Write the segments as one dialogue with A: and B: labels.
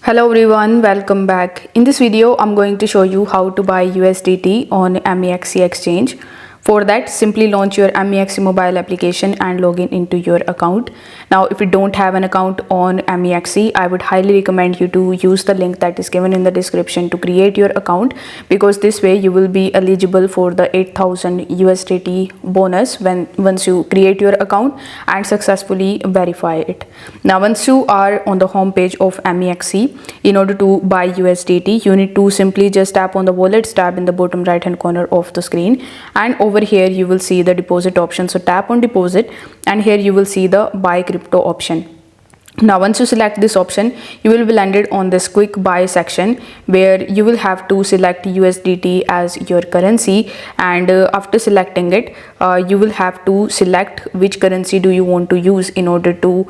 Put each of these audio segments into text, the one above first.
A: Hello everyone, welcome back. In this video, I'm going to show you how to buy USDT on Mexc exchange. For that, simply launch your Mexc mobile application and log into your account. Now, if you don't have an account on Mexc, I would highly recommend you to use the link that is given in the description to create your account, because this way you will be eligible for the 8,000 USDT bonus once you create your account and successfully verify it. Now, once you are on the home page of Mexc, in order to buy USDT, you need to simply just tap on the wallets tab in the bottom right hand corner of the screen, and over here you will see the deposit option. So tap on deposit, and here you will see the buy crypto option. Now, once you select this option, you will be landed on this quick buy section where you will have to select USDT as your currency, and after selecting it, you will have to select which currency do you want to use in order to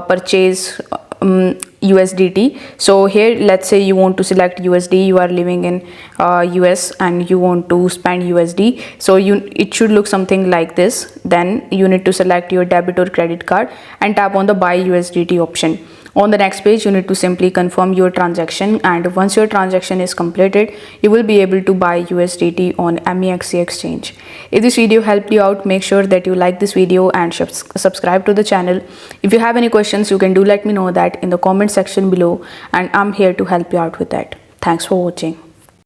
A: purchase USDT. So here, let's say you want to select USD. You are living in US and you want to spend USD, so it should look something like this. Then you need to select your debit or credit card and tap on the buy USDT option. On the next page, you need to simply confirm your transaction, and once your transaction is completed, you will be able to buy USDT on Mexc exchange. If this video helped you out, make sure that you like this video and subscribe to the channel. If you have any questions, you can do let me know that in the comment section below, and I'm here to help you out with that. Thanks for watching.